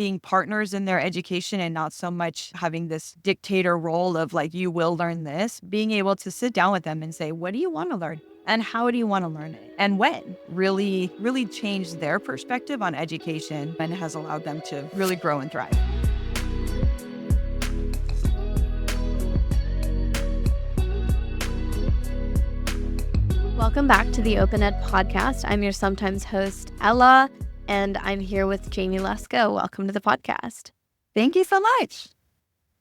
being partners in their education and not so much having this dictator role of like, you will learn this, being able to sit down with them and say, what do you want to learn? And how do you want to learn it? And when really, really changed their perspective on education and has allowed them to really grow and thrive. Welcome back to the OpenEd podcast. I'm your sometimes host, Ella, and I'm here with Jamie Lesko. Welcome to the podcast. Thank you so much.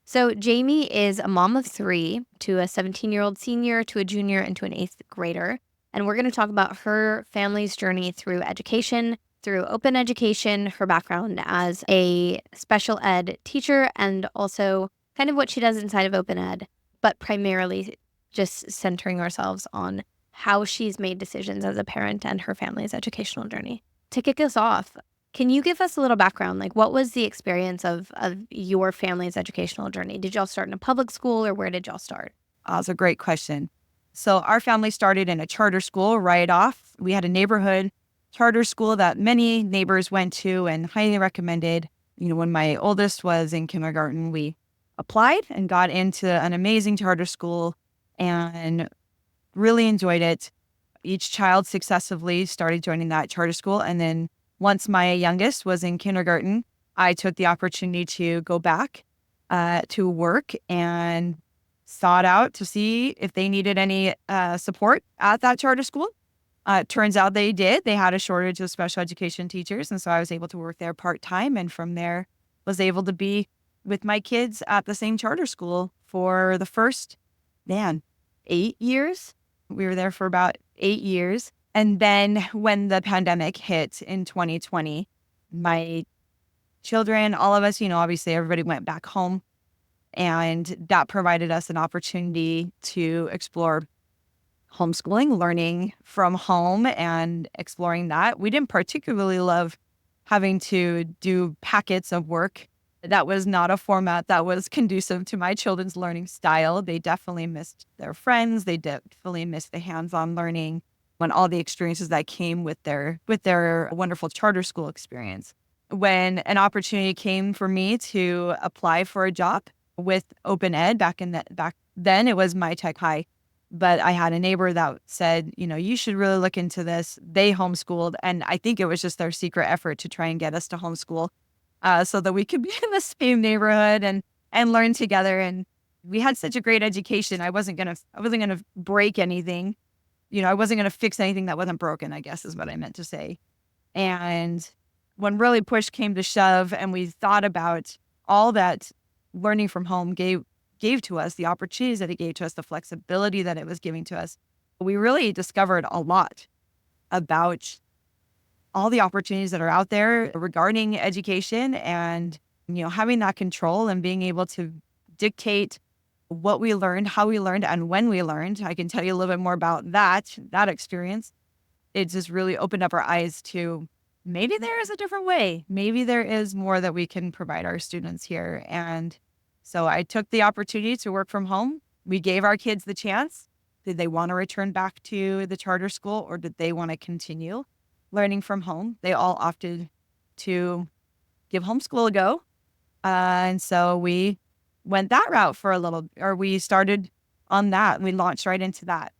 So Jamie is a mom of 3 to a 17-year-old senior, to a junior, and to an 8th grader. And we're going to talk about her family's journey through education, through open education, her background as a special ed teacher, and also kind of what she does inside of OpenEd, but primarily just centering ourselves on how she's made decisions as a parent and her family's educational journey. To kick us off, can you give us a little background? Like, what was the experience of your family's educational journey? Did y'all start in a public school, or where did y'all start? That's a great question. So our family started in a charter school right off. We had a neighborhood charter school that many neighbors went to and highly recommended. When my oldest was in kindergarten, we applied and got into an amazing charter school and really enjoyed it. Each child successively started joining that charter school. And then once my youngest was in kindergarten, I took the opportunity to go back to work and sought out to see if they needed any support at that charter school. Turns out they did. They had a shortage of special education teachers. And so I was able to work there part-time. And from there, was able to be with my kids at the same charter school for the first, 8 years. We were there for about 8 years. And then when the pandemic hit in 2020, my children, all of us, obviously everybody went back home. And that provided us an opportunity to explore homeschooling, learning from home and exploring that. We didn't particularly love having to do packets of work. That was not a format that was conducive to my children's learning style. They definitely missed their friends. They definitely missed the hands-on learning and all the experiences that came with their wonderful charter school experience. When an opportunity came for me to apply for a job with OpenEd back then, it was my tech high. But I had a neighbor that said, you should really look into this. They homeschooled, and I think it was just their secret effort to try and get us to homeschool. So that we could be in the same neighborhood and learn together. And we had such a great education. I wasn't gonna break anything. I wasn't gonna fix anything that wasn't broken, I guess is what I meant to say. And when really push came to shove and we thought about all that learning from home gave to us, the opportunities that it gave to us, the flexibility that it was giving to us, we really discovered a lot about all the opportunities that are out there regarding education and, having that control and being able to dictate what we learned, how we learned, and when we learned. I can tell you a little bit more about that experience. It just really opened up our eyes to maybe there is a different way. Maybe there is more that we can provide our students here. And so I took the opportunity to work from home. We gave our kids the chance. Did they want to return back to the charter school, or did they want to continue learning from home? They all opted to give homeschool a go. And so we went that route we started on that. We launched right into that.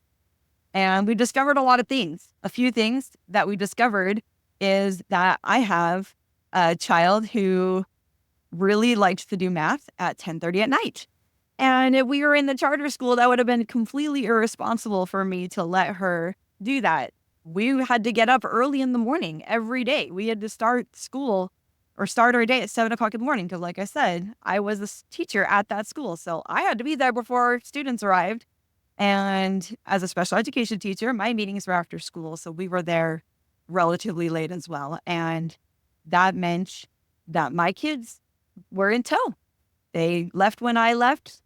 And we discovered a lot of things. A few things that we discovered is that I have a child who really liked to do math at 10:30 at night. And if we were in the charter school, that would have been completely irresponsible for me to let her do that. We had to get up early in the morning every day. We had to start our day at 7 o'clock in the morning. Because like I said, I was a teacher at that school. So I had to be there before students arrived. And as a special education teacher, my meetings were after school. So we were there relatively late as well. And that meant that my kids were in tow. They left when I left.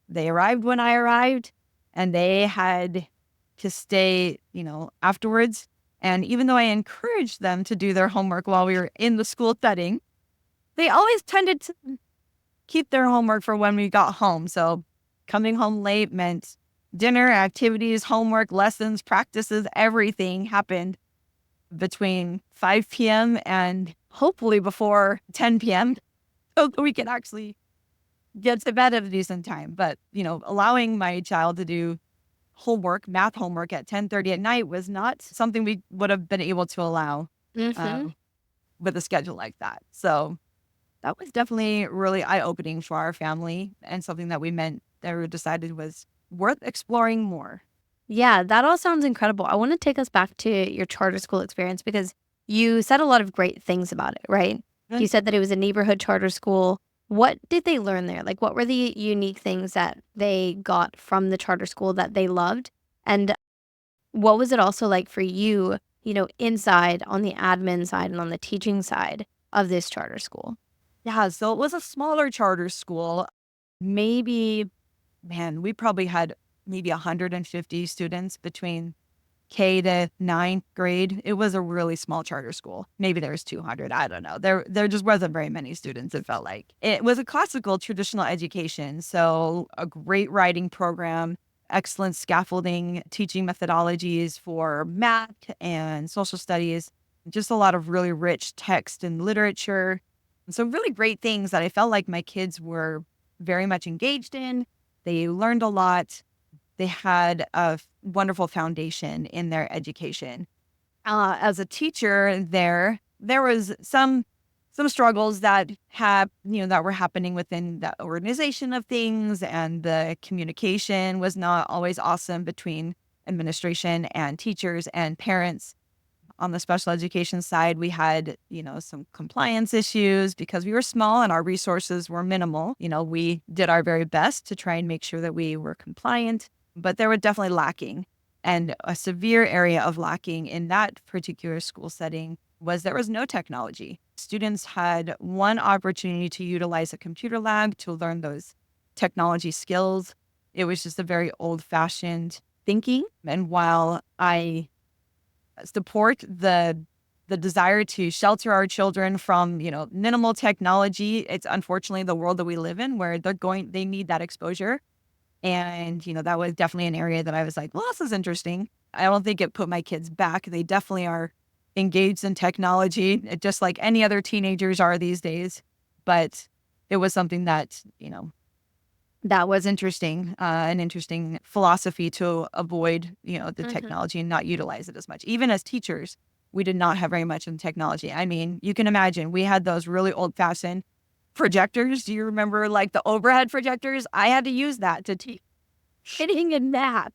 They arrived when I arrived. And they had to stay, afterwards. And even though I encouraged them to do their homework while we were in the school setting, they always tended to keep their homework for when we got home. So coming home late meant dinner, activities, homework, lessons, practices, everything happened between 5 p.m. and hopefully before 10 p.m. so that we can actually get to bed at a decent time. But, allowing my child to do math homework at 10:30 at night was not something we would have been able to allow Mm-hmm. uh, with a schedule like that. So that was definitely really eye-opening for our family and something that we decided was worth exploring more. Yeah, that all sounds incredible. I want to take us back to your charter school experience because you said a lot of great things about it, right? You Good. said that it was a neighborhood charter school. What did they learn there? Like, what were the unique things that they got from the charter school that they loved? And what was it also like for you, inside on the admin side and on the teaching side of this charter school? Yeah, so it was a smaller charter school. Maybe, man, we probably had maybe 150 students between K to ninth grade. It was a really small charter school. Maybe there was 200. I don't know. There just wasn't very many students, it felt like. It was a classical traditional education. So a great writing program, excellent scaffolding, teaching methodologies for math and social studies, just a lot of really rich text and literature. So really great things that I felt like my kids were very much engaged in. They learned a lot. They had a wonderful foundation in their education. As a teacher there was some struggles that were happening within the organization of things, and the communication was not always awesome between administration and teachers and parents. On the special education side, we had, some compliance issues because we were small and our resources were minimal. We did our very best to try and make sure that we were compliant, but there were definitely lacking. And a severe area of lacking in that particular school setting was there was no technology. Students had one opportunity to utilize a computer lab to learn those technology skills. It was just a very old-fashioned thinking. And while I support the desire to shelter our children from, minimal technology, it's unfortunately the world that we live in where they need that exposure. And, that was definitely an area that I was like, well, this is interesting. I don't think it put my kids back. They definitely are engaged in technology, just like any other teenagers are these days. But it was something that was interesting, an interesting philosophy to avoid, the Mm-hmm. technology and not utilize it as much. Even as teachers, we did not have very much in technology. I mean, you can imagine we had those really old-fashioned projectors. Do you remember like the overhead projectors? I had to use that to teach hitting and math.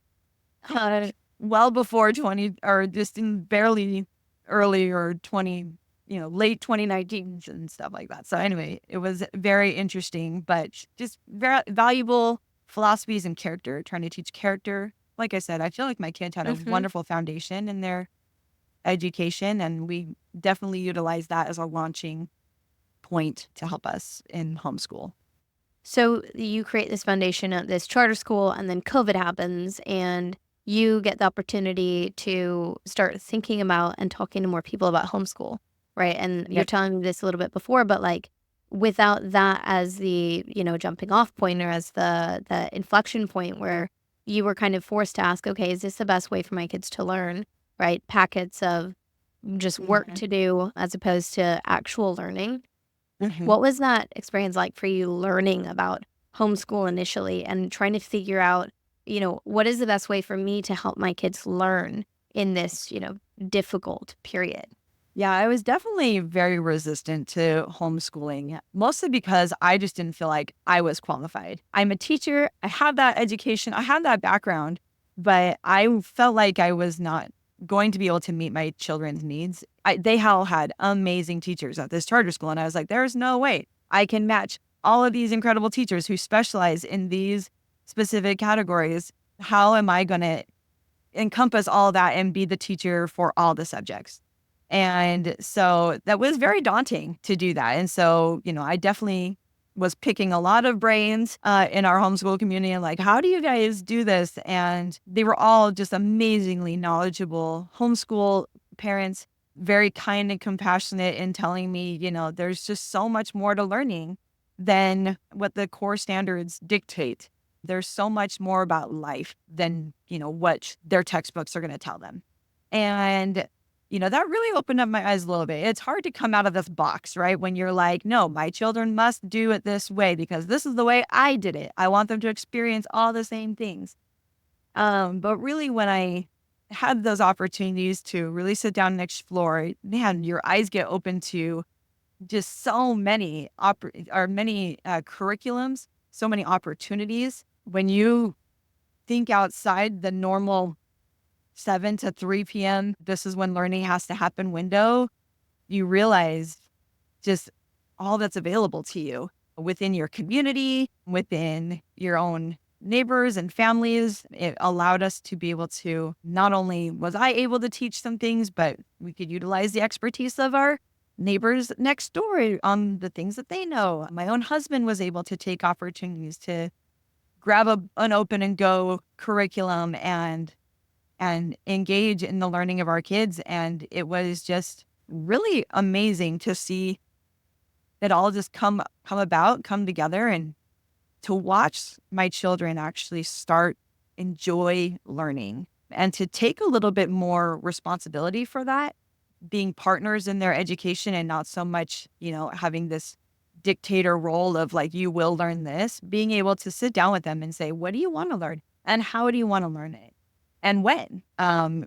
Uh, well before 20 or just in barely early or 20, late 2019s and stuff like that. So anyway, it was very interesting, but just very valuable philosophies and character, trying to teach character. Like I said, I feel like my kids had a Mm-hmm. wonderful foundation in their education, and we definitely utilize that as a launching point to help us in homeschool. So you create this foundation at this charter school, and then COVID happens, and you get the opportunity to start thinking about and talking to more people about homeschool, right? And you're Yep. telling me this a little bit before, but like without that as the jumping off point or as the inflection point where you were kind of forced to ask, okay, is this the best way for my kids to learn? Right? Packets of just work Mhm. to do as opposed to actual learning. Mhm. What was that experience like for you learning about homeschool initially and trying to figure out, what is the best way for me to help my kids learn in this, difficult period? Yeah, I was definitely very resistant to homeschooling, mostly because I just didn't feel like I was qualified. I'm a teacher, I have that education, I have that background, but I felt like I was not going to be able to meet my children's needs. They all had amazing teachers at this charter school, and I was like, there's no way I can match all of these incredible teachers who specialize in these specific categories. How am I going to encompass all that and be the teacher for all the subjects? And so that was very daunting to do that. And so, I definitely was picking a lot of brains in our homeschool community and like, how do you guys do this? And they were all just amazingly knowledgeable homeschool parents, very kind and compassionate in telling me, there's just so much more to learning than what the core standards dictate. There's so much more about life than, what their textbooks are going to tell them. And that really opened up my eyes a little bit. It's hard to come out of this box, right? When you're like, no, my children must do it this way because this is the way I did it. I want them to experience all the same things. But really, when I had those opportunities to really sit down and explore, man, your eyes get open to just so many curriculums, so many opportunities. When you think outside the normal 7 to 3 p.m., this is when learning has to happen window, you realize just all that's available to you within your community, within your own neighbors and families. It allowed us to be able to, not only was I able to teach some things, but we could utilize the expertise of our neighbors next door on the things that they know. My own husband was able to take opportunities to grab an open and go curriculum and engage in the learning of our kids. And it was just really amazing to see it all just come together, and to watch my children actually start enjoy learning and to take a little bit more responsibility for that, being partners in their education and not so much, having this dictator role of like, you will learn this, being able to sit down with them and say, what do you want to learn? And how do you want to learn it? And when?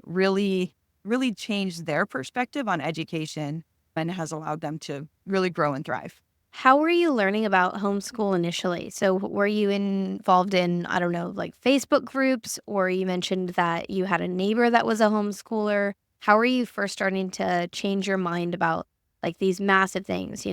Really, really changed their perspective on education and has allowed them to really grow and thrive. How were you learning about homeschool initially? So were you involved in, I don't know, like Facebook groups, or you mentioned that you had a neighbor that was a homeschooler? How were you first starting to change your mind about like these massive things?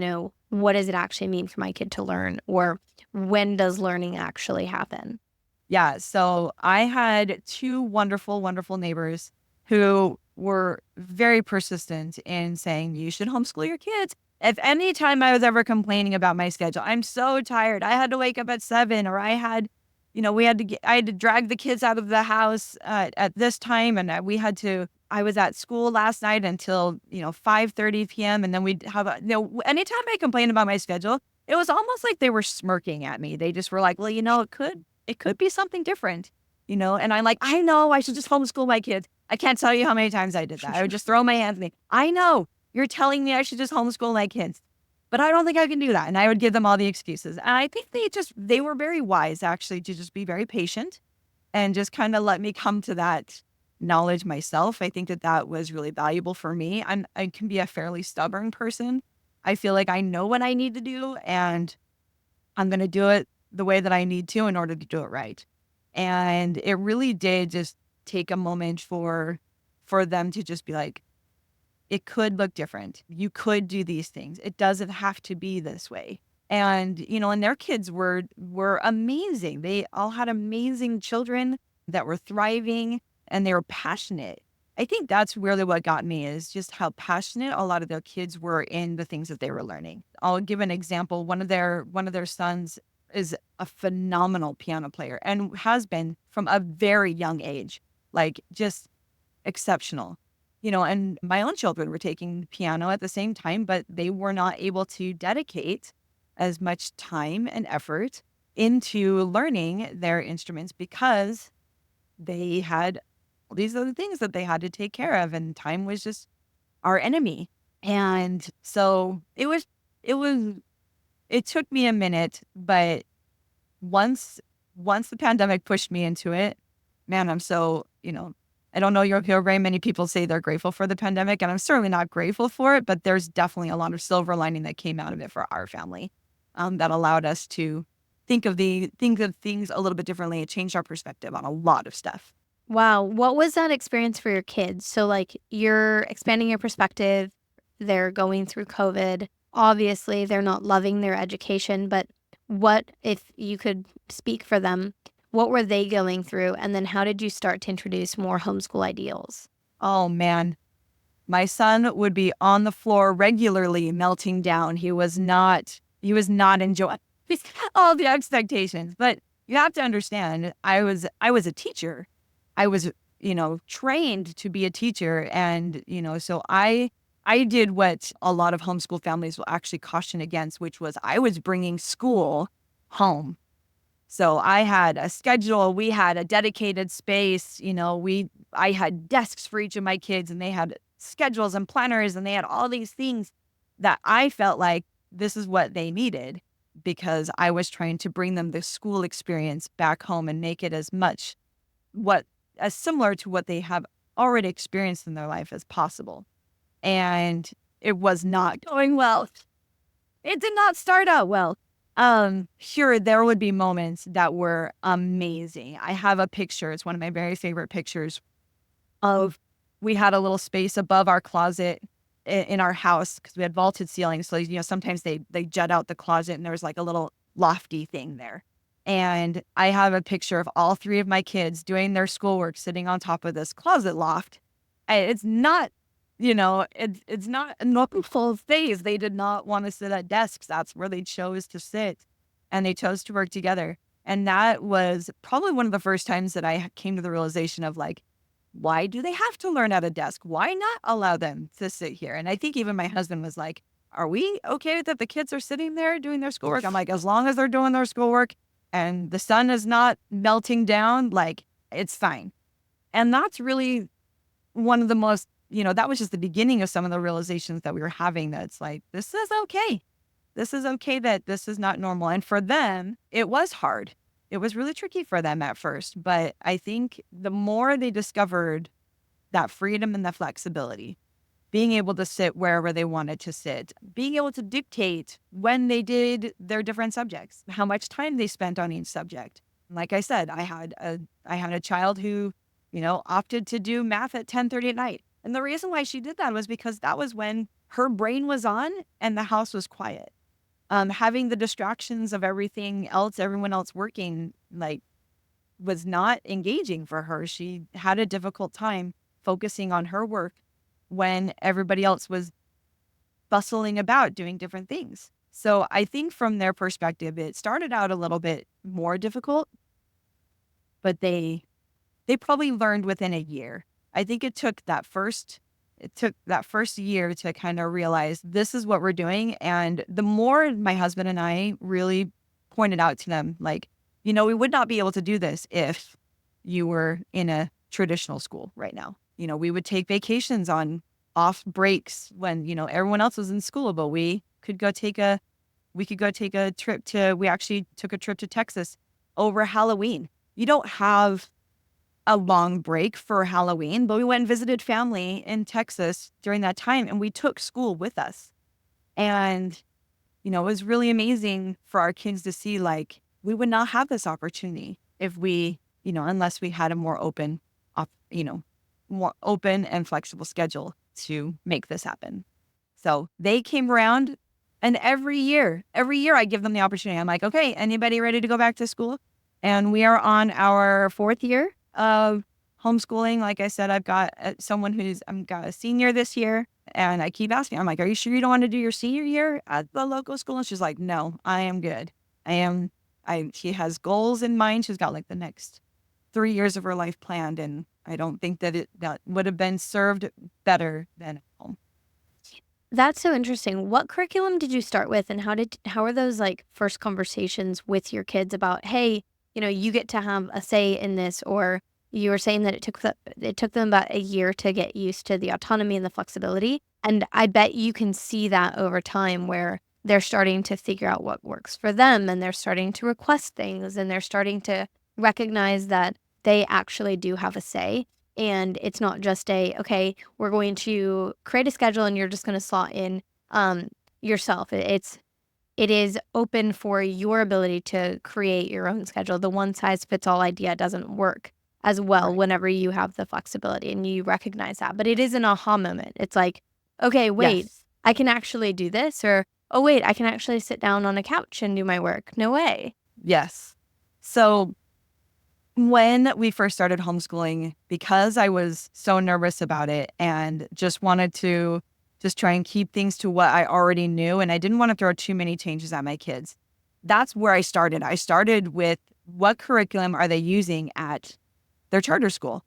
What does it actually mean for my kid to learn? Or when does learning actually happen? Yeah. So I had two wonderful, wonderful neighbors who were very persistent in saying, you should homeschool your kids. If any time I was ever complaining about my schedule, I'm so tired, I had to wake up at 7, or I had, I had to drag the kids out of the house at this time. And I was at school last night until, 5:30 p.m. And then we'd have anytime I complained about my schedule, it was almost like they were smirking at me. They just were like, well, it could be something different, and I'm like, I know I should just homeschool my kids. I can't tell you how many times I did that. I would just throw my hands in. I know you're telling me I should just homeschool my kids, but I don't think I can do that. And I would give them all the excuses. And I think they were very wise actually to just be very patient and just kind of let me come to that knowledge myself. I think that was really valuable for me. I can be a fairly stubborn person. I feel like I know what I need to do, and I'm going to do it the way that I need to in order to do it right. And it really did just take a moment for them to just be like, it could look different. You could do these things. It doesn't have to be this way. And, and their kids were amazing. They all had amazing children that were thriving, and they were passionate. I think that's really what got me, is just how passionate a lot of their kids were in the things that they were learning. I'll give an example. One of their sons is a phenomenal piano player and has been from a very young age, like just exceptional. And my own children were taking piano at the same time, but they were not able to dedicate as much time and effort into learning their instruments because they had all these other things that they had to take care of, and time was just our enemy. And so it took me a minute, but once the pandemic pushed me into it, man, I'm so, I don't know, you'll hear very many people say they're grateful for the pandemic, and I'm certainly not grateful for it, but there's definitely a lot of silver lining that came out of it for our family, that allowed us to think of things a little bit differently. It changed our perspective on a lot of stuff. Wow. What was that experience for your kids? So, like, you're expanding your perspective. They're going through COVID. Obviously, they're not loving their education, but what, if you could speak for them, what were they going through? And then how did you start to introduce more homeschool ideals? Oh, man. My son would be on the floor regularly melting down. He was not enjoying all the expectations. But you have to understand, I was a teacher. I was, trained to be a teacher. And, so I did what a lot of homeschool families will actually caution against, which was I was bringing school home. So I had a schedule, we had a dedicated space, I had desks for each of my kids, and they had schedules and planners, and they had all these things that I felt like this is what they needed, because I was trying to bring them the school experience back home and make it as similar to what they have already experienced in their life as possible. And it was not going well. It did not start out well. Sure, there would be moments that were amazing. I have a picture. It's one of my very favorite pictures of, we had a little space above our closet in our house because we had vaulted ceilings. So, sometimes they jut out the closet and there was like a little lofty thing there. And I have a picture of all three of my kids doing their schoolwork sitting on top of this closet loft. It's not, it's not a normal phase. They did not want to sit at desks. That's where they chose to sit, and they chose to work together. And that was probably one of the first times that I came to the realization of like, why do they have to learn at a desk? Why not allow them to sit here? And I think even my husband was like, are we okay that the kids are sitting there doing their schoolwork? I'm like, as long as they're doing their schoolwork and the sun is not melting down, like, it's fine. And that's really one of the most, that was just the beginning of some of the realizations that we were having, that it's like, this is okay. This is okay, that this is not normal. And for them, it was hard. It was really tricky for them at first. But I think the more they discovered that freedom and the flexibility, being able to sit wherever they wanted to sit, being able to dictate when they did their different subjects, how much time they spent on each subject. Like I said, I had a child who, opted to do math at 10:30 at night. And the reason why she did that was because that was when her brain was on and the house was quiet. Having the distractions of everything else, everyone else working, like, was not engaging for her. She had a difficult time focusing on her work when everybody else was bustling about doing different things. So I think from their perspective, it started out a little bit more difficult, but they probably learned within a year. I think it took that first year to kind of realize this is what we're doing. And the more my husband and I really pointed out to them, like, we would not be able to do this if you were in a traditional school right now. We would take vacations on off breaks when, everyone else was in school, but we could go take a trip we actually took a trip to Texas over Halloween. You don't have a long break for Halloween, but we went and visited family in Texas during that time, and we took school with us. And, it was really amazing for our kids to see, like, we would not have this opportunity if we, unless we had a more open and flexible schedule to make this happen. So they came around, and every year I give them the opportunity. I'm like, okay, anybody ready to go back to school? And we are on our 4th year of homeschooling. Like I said, I've got I've got a senior this year, and I keep asking, I'm like, are you sure you don't want to do your senior year at the local school? And she's like, no, I am good. She has goals in mind. She's got like the next 3 years of her life planned, and I don't think that would have been served better than at home. That's so interesting. What curriculum did you start with, and how are those like first conversations with your kids about, hey, you get to have a say in this? Or you were saying that it took them about a year to get used to the autonomy and the flexibility. And I bet you can see that over time, where they're starting to figure out what works for them, and they're starting to request things, and they're starting to recognize that they actually do have a say. And it's not just okay, we're going to create a schedule and you're just going to slot in yourself. It is open for your ability to create your own schedule. The one size fits all idea doesn't work as well. Right. Whenever you have the flexibility and you recognize that. But it is an aha moment. It's like, okay, wait, yes, I can actually do this. Or, oh, wait, I can actually sit down on a couch and do my work. No way. Yes. So when we first started homeschooling, because I was so nervous about it and just wanted to try and keep things to what I already knew, and I didn't want to throw too many changes at my kids, that's where I started. I started with, what curriculum are they using at their charter school?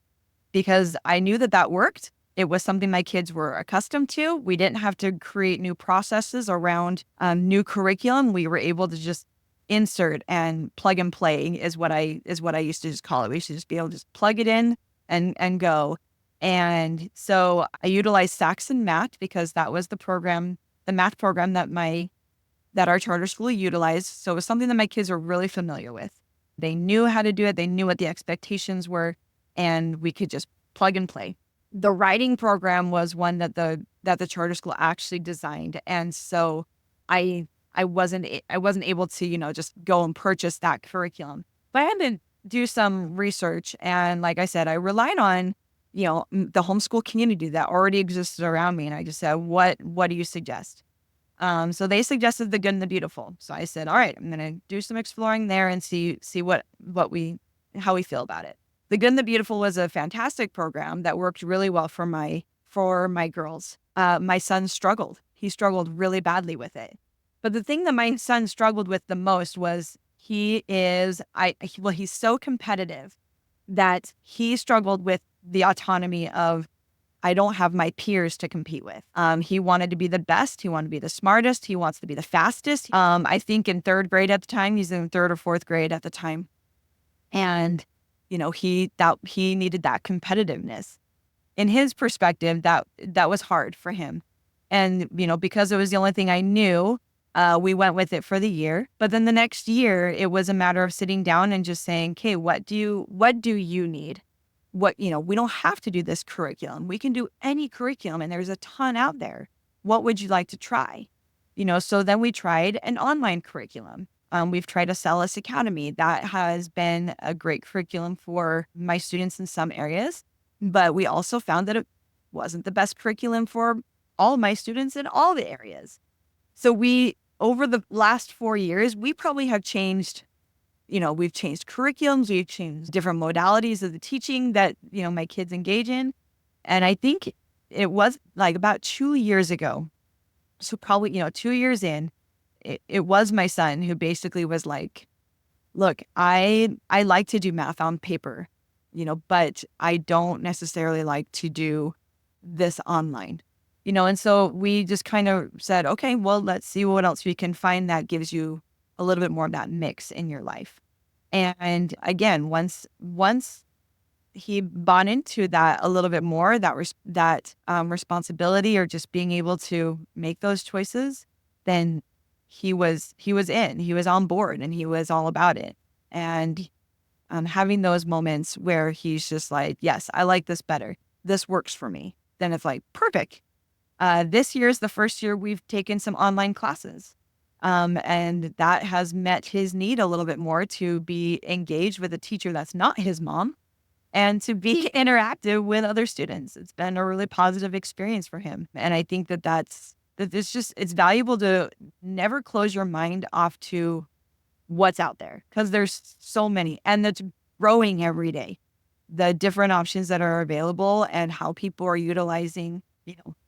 Because I knew that worked. It was something my kids were accustomed to. We didn't have to create new processes around new curriculum. We were able to just insert and plug and play is what I used to just call it. We used to just be able to just plug it in and go. And so I utilized Saxon Math because that was the math program that our charter school utilized. So it was something that my kids were really familiar with. They knew how to do it. They knew what the expectations were, and we could just plug and play. The writing program was one that the charter school actually designed. And so I wasn't able to, just go and purchase that curriculum. But I had to do some research. And like I said, I relied on, the homeschool community that already existed around me. And I just said, what do you suggest? So they suggested The Good and the Beautiful. So I said, all right, I'm going to do some exploring there and see how we feel about it. The Good and the Beautiful was a fantastic program that worked really well for my girls. My son struggled. He struggled really badly with it. But the thing that my son struggled with the most was he's so competitive that he struggled with the autonomy of, I don't have my peers to compete with. He wanted to be the best. He wanted to be the smartest. He wants to be the fastest. I think in third grade at the time, he's in third or fourth grade at the time. And, he needed that competitiveness. In his perspective, that was hard for him. And, because it was the only thing I knew, we went with it for the year. But then the next year, it was a matter of sitting down and just saying, okay, what do you need? We don't have to do this curriculum. We can do any curriculum, and there's a ton out there. What would you like to try? So then we tried an online curriculum. We've tried a Celis Academy. That has been a great curriculum for my students in some areas, but we also found that it wasn't the best curriculum for all of my students in all the areas. So over the last 4 years, we probably have changed. We've changed curriculums, we've changed different modalities of the teaching that, my kids engage in. And I think it was like about 2 years ago. So probably, 2 years in, it was my son who basically was like, look, I like to do math on paper, but I don't necessarily like to do this online. And so we just kind of said, okay, well, let's see what else we can find that gives you a little bit more of that mix in your life. And again, once he bought into that a little bit more, that responsibility, or just being able to make those choices, then he was on board, and he was all about it. And having those moments where he's just like, yes, I like this better. This works for me. Then it's like, perfect. This year is the first year we've taken some online classes. And that has met his need a little bit more to be engaged with a teacher that's not his mom, and to be interactive with other students. It's been a really positive experience for him. And I think it's valuable to never close your mind off to what's out there, because there's so many, and it's growing every day. The different options that are available and how people are utilizing,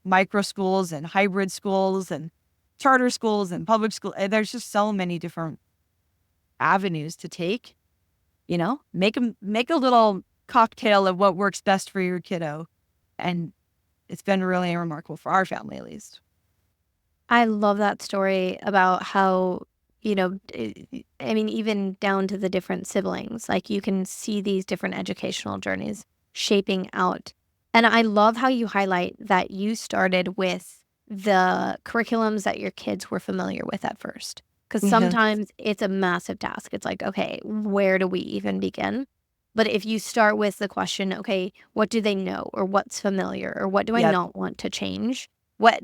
micro schools and hybrid schools and charter schools and public school. There's just so many different avenues to take. Make a little cocktail of what works best for your kiddo. And it's been really remarkable for our family, at least. I love that story about how, even down to the different siblings, like you can see these different educational journeys shaping out. And I love how you highlight that you started with the curriculums that your kids were familiar with at first. Because sometimes it's a massive task. It's like, okay, where do we even begin? But if you start with the question, okay, what do they know, or what's familiar, or what do I not want to change? What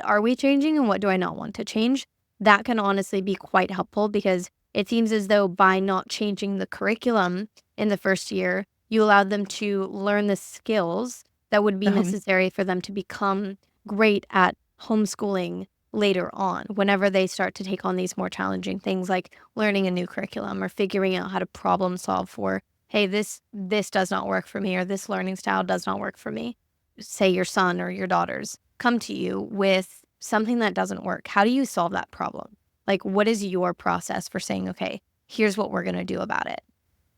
are we changing, and what do I not want to change? That can honestly be quite helpful, because it seems as though by not changing the curriculum in the first year, you allowed them to learn the skills that would be necessary for them to become great at homeschooling later on, whenever they start to take on these more challenging things like learning a new curriculum or figuring out how to problem solve for, hey, this does not work for me, or this learning style does not work for me. Say your son or your daughters come to you with something that doesn't work. How do you solve that problem? Like, what is your process for saying, okay, here's what we're going to do about it?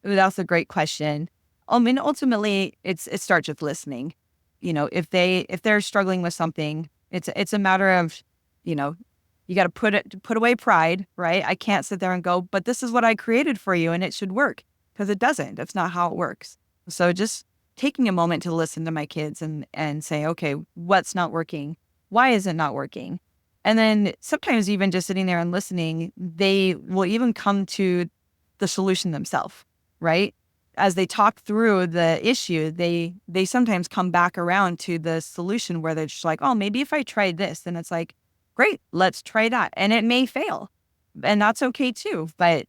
Ooh, that's a great question. Ultimately, it starts with listening. If they're struggling with something, it's a matter of, you got to put away pride, right? I can't sit there and go, but this is what I created for you, and it should work, because it doesn't. That's not how it works. So just taking a moment to listen to my kids and say, okay, what's not working? Why is it not working? And then sometimes even just sitting there and listening, they will even come to the solution themselves, right? As they talk through the issue, they sometimes come back around to the solution where they're just like, oh, maybe if I tried this, then it's like, great, let's try that. And it may fail. And that's okay too. But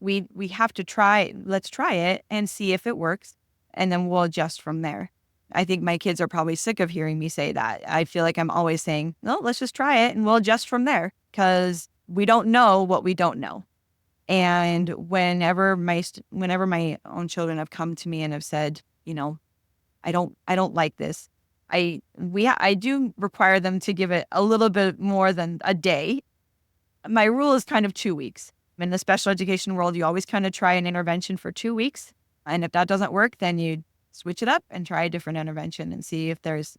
we have to try, let's try it and see if it works. And then we'll adjust from there. I think my kids are probably sick of hearing me say that. I feel like I'm always saying, no, let's just try it and we'll adjust from there because we don't know what we don't know. And whenever my own children have come to me and have said, I don't like this, I do require them to give it a little bit more than a day. My rule is kind of 2 weeks. In the special education world, you always kind of try an intervention for 2 weeks. And if that doesn't work, then you switch it up and try a different intervention and see if there's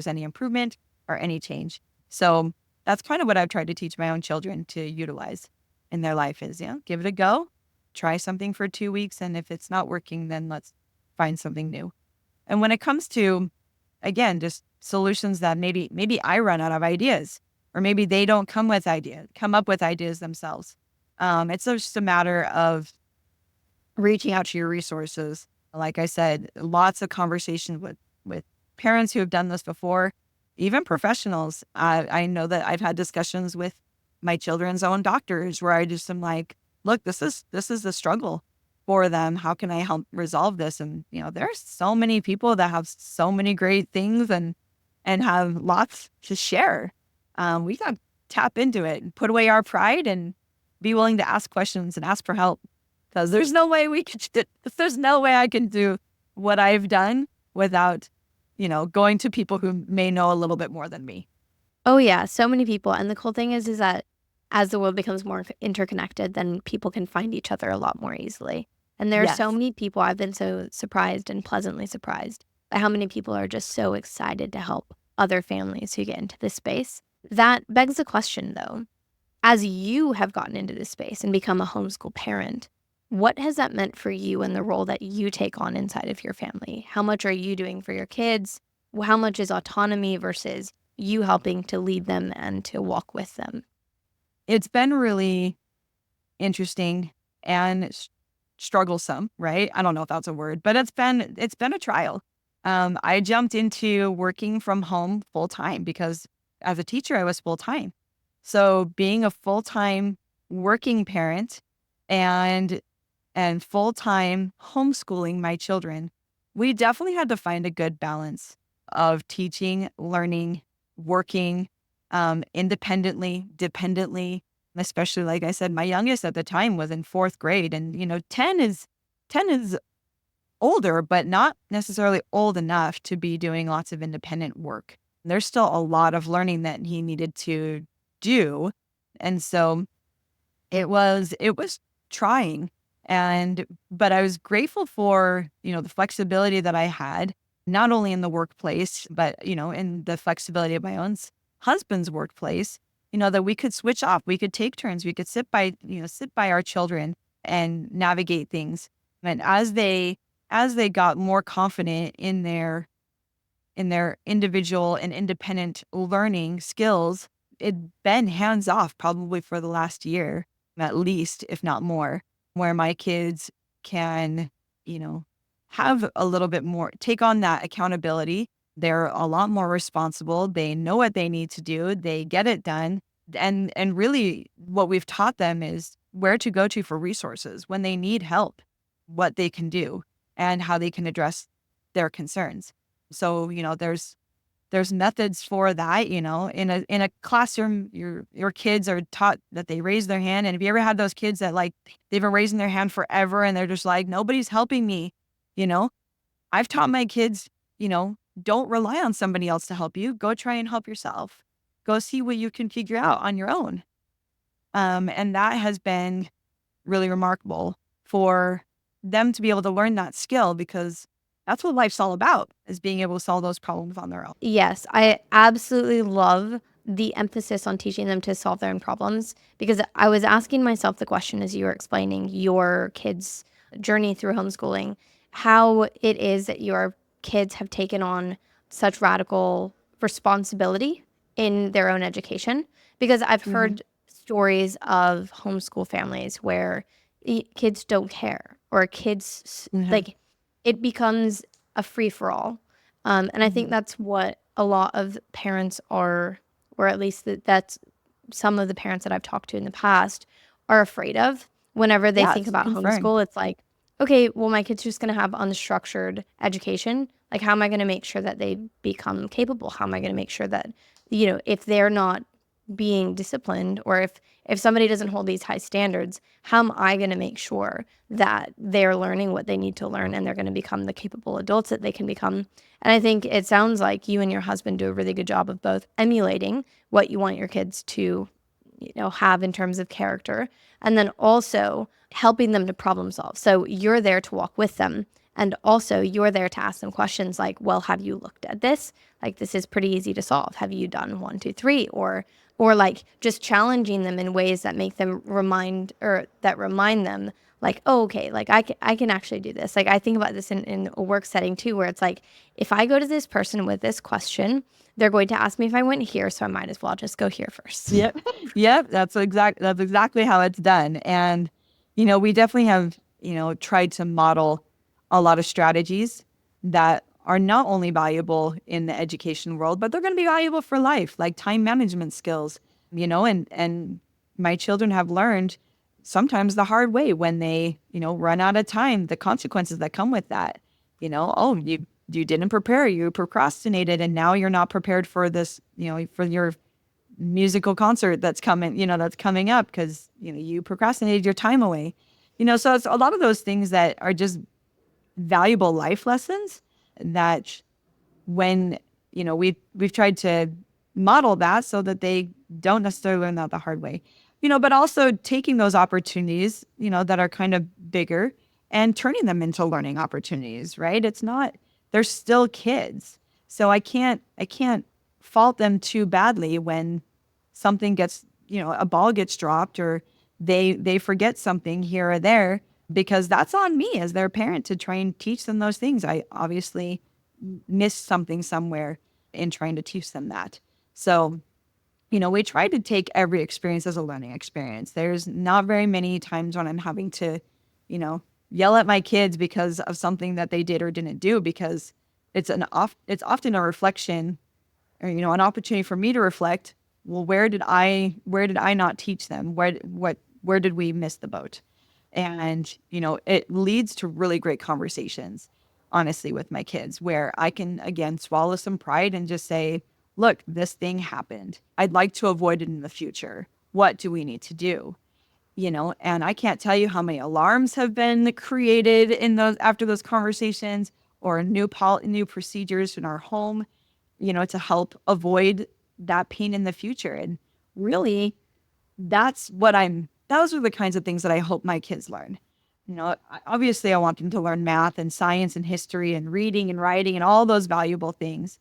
any improvement or any change. So that's kind of what I've tried to teach my own children to utilize in their life is, give it a go, try something for 2 weeks. And if it's not working, then let's find something new. And when it comes to, again, just solutions that maybe I run out of ideas, or maybe they don't come up with ideas themselves. It's just a matter of reaching out to your resources. Like I said, lots of conversations with parents who have done this before, even professionals. I know that I've had discussions with my children's own doctors where I just am like, look, this is a struggle for them. How can I help resolve this? And, there's so many people that have so many great things and have lots to share. We got to tap into it and put away our pride and be willing to ask questions and ask for help. Because there's no way I can do what I've done without, going to people who may know a little bit more than me. Oh yeah, so many people. And the cool thing is that as the world becomes more interconnected, then people can find each other a lot more easily. And there are so Yes. many people, I've been so surprised and pleasantly surprised by how many people are just so excited to help other families who get into this space. That begs the question though, as you have gotten into this space and become a homeschool parent, what has that meant for you and the role that you take on inside of your family? How much are you doing for your kids? How much is autonomy versus you helping to lead them and to walk with them? It's been really interesting and strugglesome, right? I don't know if that's a word, but it's been a trial. I jumped into working from home full time because as a teacher, I was full time. So being a full time working parent and full time homeschooling my children, we definitely had to find a good balance of teaching, learning, working independently, dependently. Especially, like I said, my youngest at the time was in 4th grade, and 10 is older, but not necessarily old enough to be doing lots of independent work. There's still a lot of learning that he needed to do, and so it was trying. But I was grateful for the flexibility that I had, not only in the workplace, but in the flexibility of my own husband's workplace. That we could switch off, we could take turns, we could sit by our children and navigate things. And as they got more confident in their individual and independent learning skills, it'd been hands off probably for the last year, at least, if not more, where my kids can, have a little bit more, take on that accountability. They're a lot more responsible. They know what they need to do. They get it done. And really what we've taught them is where to go to for resources when they need help, what they can do and how they can address their concerns. So, there's methods for that, in a classroom, your kids are taught that they raise their hand. And have you ever had those kids that they've been raising their hand forever and they're just like, nobody's helping me, I've taught my kids, don't rely on somebody else to help you. Go try and help yourself. Go see what you can figure out on your own. And that has been really remarkable for them to be able to learn that skill, because that's what life's all about, is being able to solve those problems on their own. Yes, I absolutely love the emphasis on teaching them to solve their own problems, because I was asking myself the question as you were explaining your kids' journey through homeschooling. how it is that your kids have taken on such radical responsibility in their own education. Because I've heard stories of homeschool families where kids don't care, or kids like it becomes a free for all. And I think that's what a lot of parents are, or at least that's some of the parents that I've talked to in the past are afraid of whenever they think Yes, about confirmed. homeschool. It's like, okay, well, my kid's just going to have unstructured education. Like, how am I going to make sure that they become capable? How am I going to make sure that, if they're not being disciplined, or if somebody doesn't hold these high standards, how am I going to make sure that they're learning what they need to learn and they're going to become the capable adults that they can become? And I think it sounds like you and your husband do a really good job of both emulating what you want your kids to, have in terms of character, and then also helping them to problem solve. So you're there to walk with them, and also you're there to ask them questions like, well, have you looked at this? Like, this is pretty easy to solve. Have you done 1, 2, 3? Or like just challenging them in ways that make them remind them, like, oh, okay, like I can actually do this. Like, I think about this in a work setting too, where it's like, if I go to this person with this question, they're going to ask me if I went here, so I might as well just go here first. Yep. Yep. That's exactly how it's done. And, we definitely have, tried to model a lot of strategies that are not only valuable in the education world, but they're going to be valuable for life, like time management skills, and my children have learned sometimes the hard way when they, run out of time, the consequences that come with that. Oh, you didn't prepare, you procrastinated, and now you're not prepared for this, for your musical concert that's coming up because, you procrastinated your time away. So it's a lot of those things that are just valuable life lessons that when, we've tried to model that so that they don't necessarily learn that the hard way, but also taking those opportunities, that are kind of bigger and turning them into learning opportunities, right? It's not, they're still kids. So I can't fault them too badly when something gets, a ball gets dropped, or they forget something here or there, because that's on me as their parent to try and teach them those things. I obviously missed something somewhere in trying to teach them that. So, we try to take every experience as a learning experience. There's not very many times when I'm having to, yell at my kids because of something that they did or didn't do, because it's often a reflection, or, an opportunity for me to reflect. Well, where did I not teach them? Where did we miss the boat? And, it leads to really great conversations, honestly, with my kids, where I can, again, swallow some pride and just say, look, this thing happened. I'd like to avoid it in the future. What do we need to do? And I can't tell you how many alarms have been created in those after those conversations, or new procedures in our home, to help avoid that pain in the future. And really, those are the kinds of things that I hope my kids learn. Obviously I want them to learn math and science and history and reading and writing and all those valuable things,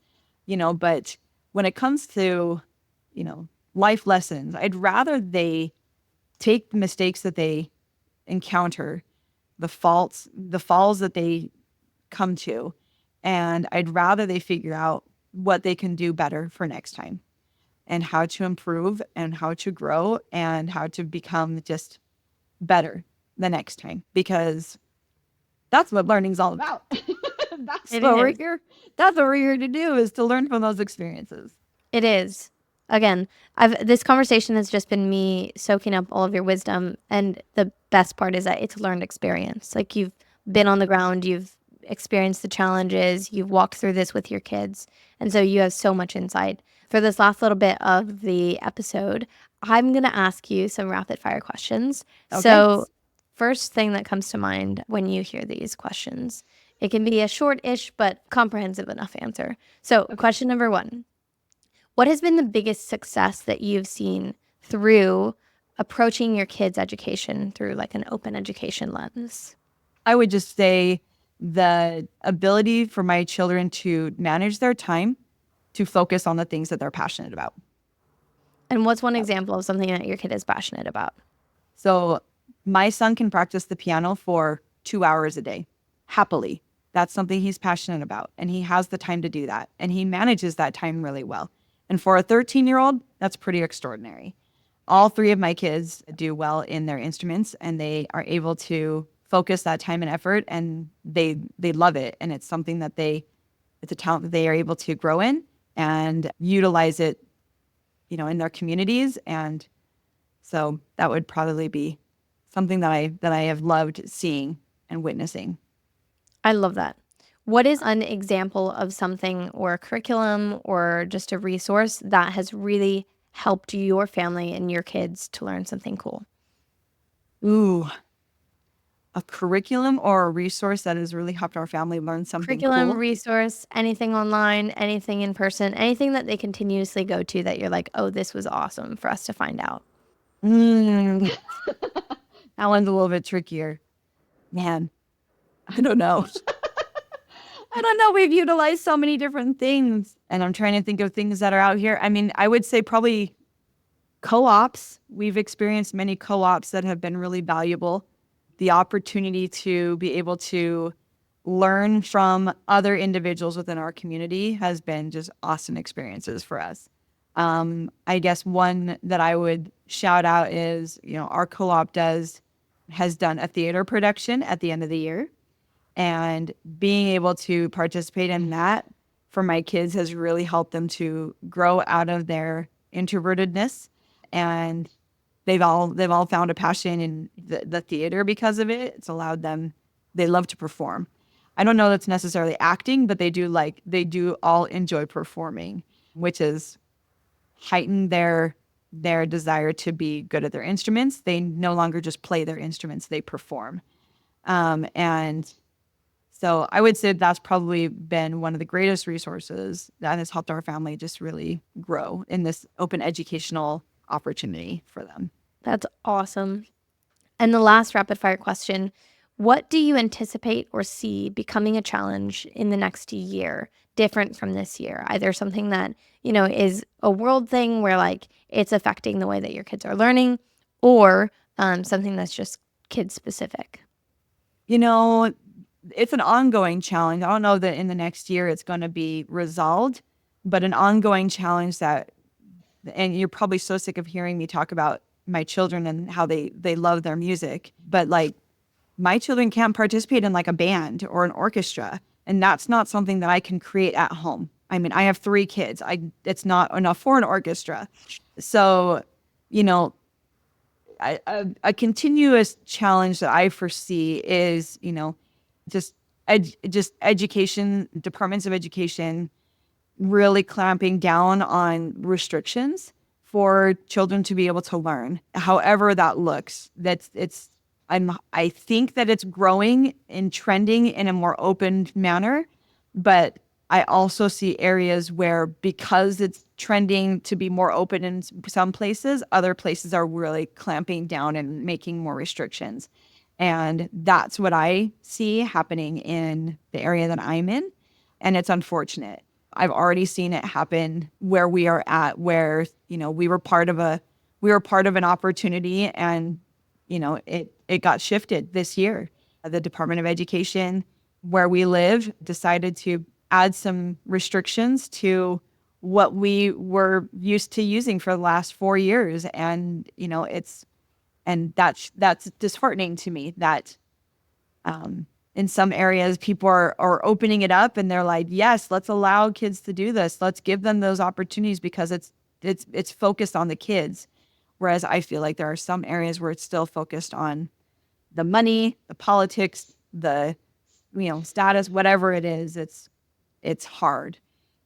but when it comes to, life lessons, I'd rather they take the mistakes that they encounter, the falls that they come to, and I'd rather they figure out what they can do better for next time, and how to improve and how to grow and how to become just better the next time, because that's what learning's all about. That's It what we're is. here. That's what we're here to do, is to learn from those experiences. It is. Again, this conversation has just been me soaking up all of your wisdom, and the best part is that it's learned experience. Like, you've been on the ground, you've experienced the challenges, you've walked through this with your kids, and so you have so much insight. For this last little bit of the episode, I'm going to ask you some rapid fire questions. Okay. So, first thing that comes to mind when you hear these questions, it can be a short-ish but comprehensive enough answer. So, question number 1. What has been the biggest success that you've seen through approaching your kids' education through like an open education lens? I would just say the ability for my children to manage their time to focus on the things that they're passionate about. And what's one example of something that your kid is passionate about? So my son can practice the piano for 2 hours a day. happily. That's something he's passionate about, and he has the time to do that, and he manages that time really well. And for a 13-year-old, that's pretty extraordinary. All three of my kids do well in their instruments, and they are able to focus that time and effort, and they love it. And it's something that it's a talent that they are able to grow in and utilize it, in their communities. And so that would probably be something that I have loved seeing and witnessing. I love that. What is an example of something or a curriculum or just a resource that has really helped your family and your kids to learn something cool? Ooh, a curriculum or a resource that has really helped our family learn something Curriculum, cool. resource, anything online, anything in person, anything that they continuously go to that you're like, oh, this was awesome for us to find out. Mm. That one's a little bit trickier. Man, I don't know. I don't know. We've utilized so many different things, and I'm trying to think of things that are out here. I mean, I would say probably co-ops. We've experienced many co-ops that have been really valuable. The opportunity to be able to learn from other individuals within our community has been just awesome experiences for us. I guess one that I would shout out is, our co-op has done a theater production at the end of the year. And being able to participate in that for my kids has really helped them to grow out of their introvertedness. And they've all found a passion in the theater because of it. It's allowed them, they love to perform. I don't know that's necessarily acting, but they do all enjoy performing, which is heightened their desire to be good at their instruments. They no longer just play their instruments, they perform. And so I would say that's probably been one of the greatest resources that has helped our family just really grow in this open educational opportunity for them. That's awesome. And the last rapid fire question, what do you anticipate or see becoming a challenge in the next year different from this year? Either something that, is a world thing where like it's affecting the way that your kids are learning, or something that's just kid specific. It's an ongoing challenge. I don't know that in the next year it's going to be resolved, but an ongoing challenge and you're probably so sick of hearing me talk about my children and how they love their music, but like my children can't participate in like a band or an orchestra, and that's not something that I can create at home. I mean, I have 3 kids. It's not enough for an orchestra. So, a continuous challenge that I foresee is, just education, departments of education really clamping down on restrictions for children to be able to learn, however that looks. I think that it's growing and trending in a more open manner, but I also see areas where, because it's trending to be more open in some places, other places are really clamping down and making more restrictions. And that's what I see happening in the area that I'm in. And it's unfortunate. I've already seen it happen where we are at, where, we were part of an opportunity, and, it got shifted this year. The Department of Education where we live decided to add some restrictions to what we were used to using for the last 4 years. And, that's disheartening to me that in some areas people are opening it up, and they're like, yes, let's allow kids to do this. Let's give them those opportunities because it's focused on the kids. Whereas I feel like there are some areas where it's still focused on the money, the politics, the status, whatever it is. It's hard.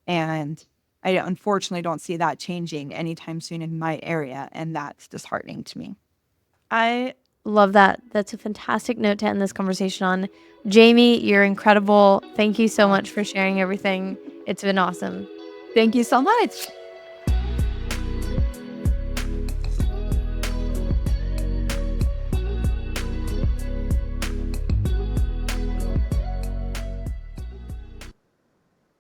And I unfortunately don't see that changing anytime soon in my area, and that's disheartening to me. I love that. That's a fantastic note to end this conversation on. Jamie, you're incredible. Thank you so much for sharing everything. It's been awesome. Thank you so much.